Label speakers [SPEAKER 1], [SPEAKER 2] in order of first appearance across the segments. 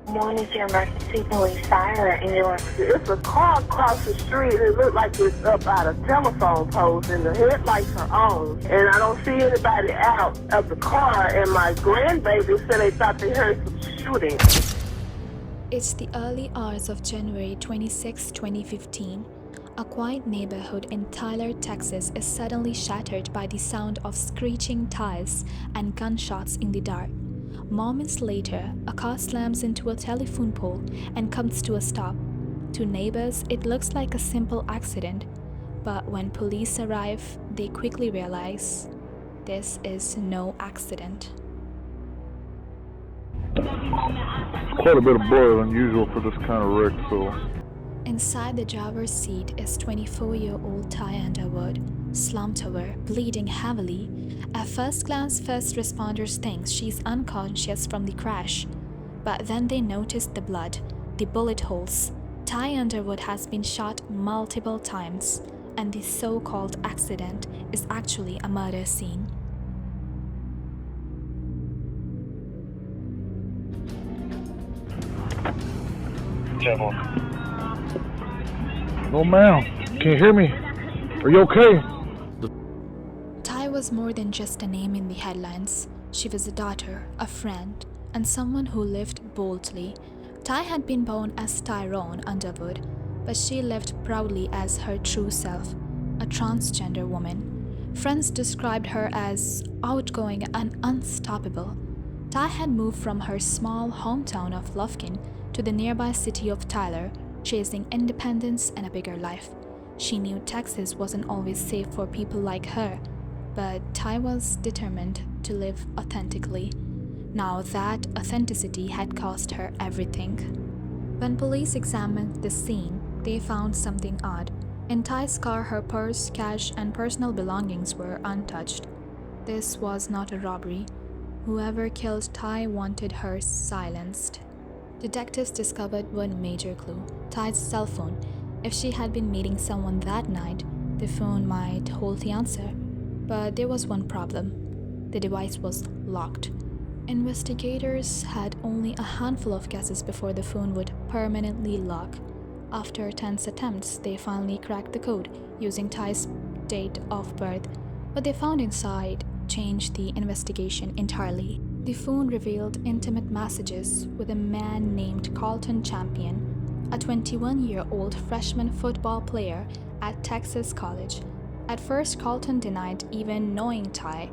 [SPEAKER 1] One is your emergency police fire ambulance.
[SPEAKER 2] It's a car across the street. It looked like it's up out of telephone poles and the headlights are on. And I don't see anybody out of the car. And my grandbaby said they thought they heard some shooting.
[SPEAKER 3] It's the early hours of January 26, 2015. A quiet neighborhood in Tyler, Texas is suddenly shattered by the sound of screeching tires and gunshots in the dark. Moments later, a car slams into a telephone pole and comes to a stop. To neighbors, it looks like a simple accident, but when police arrive, they quickly realize this is no accident.
[SPEAKER 4] Quite a bit of blood, unusual for this kind of wreck, so.
[SPEAKER 3] Inside the driver's seat is 24-year-old Ty Underwood, slumped over, bleeding heavily. At first glance, first responders think she's unconscious from the crash. But then they notice the blood, the bullet holes. Ty Underwood has been shot multiple times, and the so-called accident is actually a murder scene.
[SPEAKER 4] No, ma'am. Can you hear me? Are you okay?
[SPEAKER 3] Ty was more than just a name in the headlines. She was a daughter, a friend, and someone who lived boldly. Ty had been born as Tyrone Underwood, but she lived proudly as her true self, a transgender woman. Friends described her as outgoing and unstoppable. Ty had moved from her small hometown of Lufkin to the nearby city of Tyler, chasing independence and a bigger life. She knew Texas wasn't always safe for people like her, but Ty was determined to live authentically. Now that authenticity had cost her everything. When police examined the scene, they found something odd. In Ty's car, her purse, cash, and personal belongings were untouched. This was not a robbery. Whoever killed Ty wanted her silenced. Detectives discovered one major clue: Ty's cell phone. If she had been meeting someone that night, the phone might hold the answer. But there was one problem. The device was locked. Investigators had only a handful of guesses before the phone would permanently lock. After 10 attempts, they finally cracked the code using Ty's date of birth. What they found inside changed the investigation entirely. The phone revealed intimate messages with a man named Carlton Champion, a 21-year-old freshman football player at Texas College. At first, Carlton denied even knowing Ty.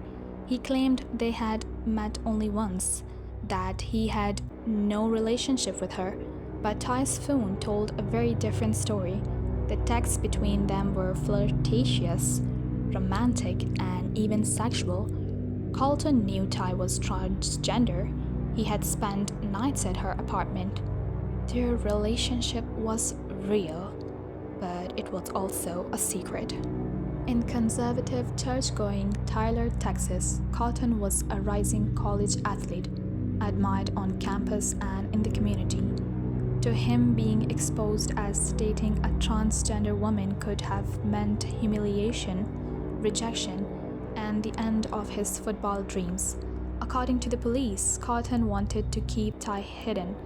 [SPEAKER 3] He claimed they had met only once, that he had no relationship with her. But Ty's phone told a very different story. The texts between them were flirtatious, romantic, and even sexual. Carlton knew Ty was transgender. He had spent nights at her apartment. Their relationship was real, but it was also a secret. In conservative, church-going Tyler, Texas, Carlton was a rising college athlete, admired on campus and in the community. To him, being exposed as dating a transgender woman could have meant humiliation, rejection, and the end of his football dreams. According to the police, Carlton wanted to keep Ty hidden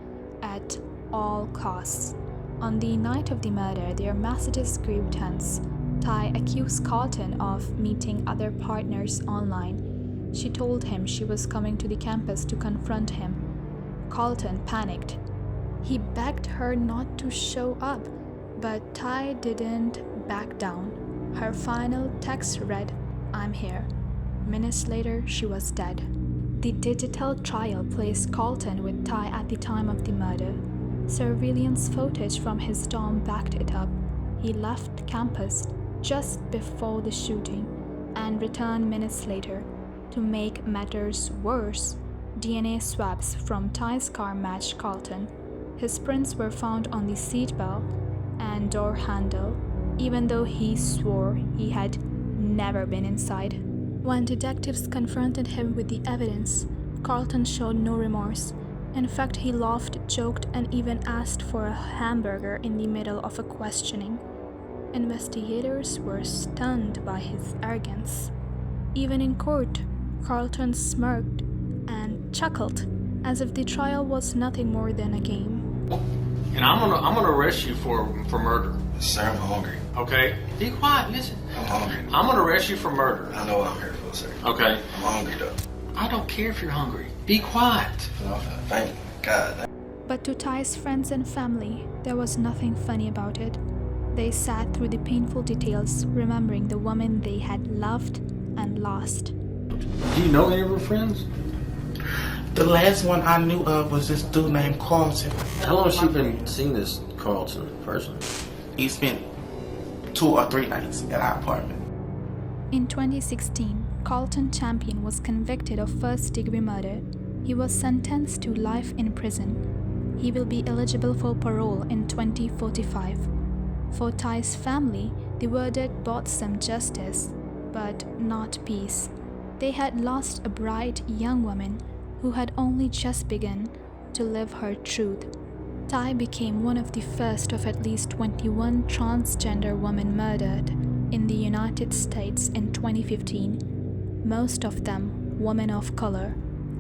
[SPEAKER 3] at all costs. On the night of the murder, their messages grew tense. Ty accused Carlton of meeting other partners online. She told him she was coming to the campus to confront him. Carlton panicked. He begged her not to show up, but Ty didn't back down. Her final text read, "I'm here." Minutes later, she was dead. The digital trial placed Carlton with Ty at the time of the murder. Surveillance footage from his dorm backed it up. He left campus just before the shooting and returned minutes later. To make matters worse, DNA swabs from Ty's car matched Carlton. His prints were found on the seatbelt and door handle, even though he swore he had never been inside. When detectives confronted him with the evidence, Carlton showed no remorse. In fact, he laughed, joked, and even asked for a hamburger in the middle of a questioning. Investigators were stunned by his arrogance. Even in court, Carlton smirked and chuckled. as if the trial was nothing more than a game.
[SPEAKER 5] And I'm gonna arrest you for murder.
[SPEAKER 6] Sir, I'm hungry.
[SPEAKER 5] Okay? Be quiet, listen.
[SPEAKER 6] I'm hungry.
[SPEAKER 5] I'm gonna arrest you for murder.
[SPEAKER 6] I know what I'm here for, sir.
[SPEAKER 5] Okay?
[SPEAKER 6] I'm hungry, though.
[SPEAKER 5] I don't care if you're hungry. Be quiet.
[SPEAKER 6] Thank God.
[SPEAKER 3] But to Ty's friends and family, there was nothing funny about it. They sat through the painful details, remembering the woman they had loved and lost.
[SPEAKER 5] Do you know any of her friends?
[SPEAKER 7] The last one I knew of was this dude named Carlton.
[SPEAKER 5] How long has she been seeing this Carlton person?
[SPEAKER 7] He spent 2 or 3 nights at our apartment.
[SPEAKER 3] In 2016, Carlton Champion was convicted of first-degree murder. He was sentenced to life in prison. He will be eligible for parole in 2045. For Ty's family, the verdict brought some justice, but not peace. They had lost a bright young woman who had only just begun to live her truth. Ty became one of the first of at least 21 transgender women murdered in the United States in 2015, most of them women of color.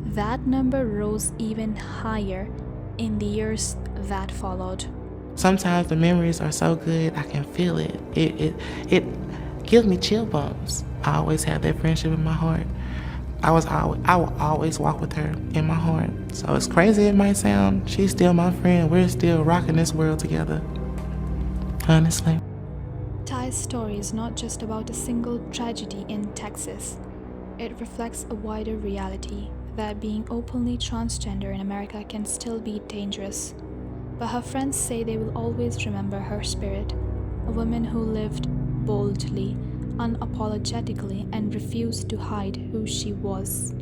[SPEAKER 3] That number rose even higher in the years that followed.
[SPEAKER 7] Sometimes the memories are so good, I can feel it. It gives me chill bumps. I always have that friendship in my heart. I will always walk with her in my heart. So as crazy it might sound, she's still my friend. We're still rocking this world together. Honestly.
[SPEAKER 3] Ty's story is not just about a single tragedy in Texas. It reflects a wider reality that being openly transgender in America can still be dangerous. But her friends say they will always remember her spirit, a woman who lived boldly, unapologetically, and refused to hide who she was.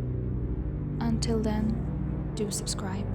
[SPEAKER 3] Until then, do subscribe.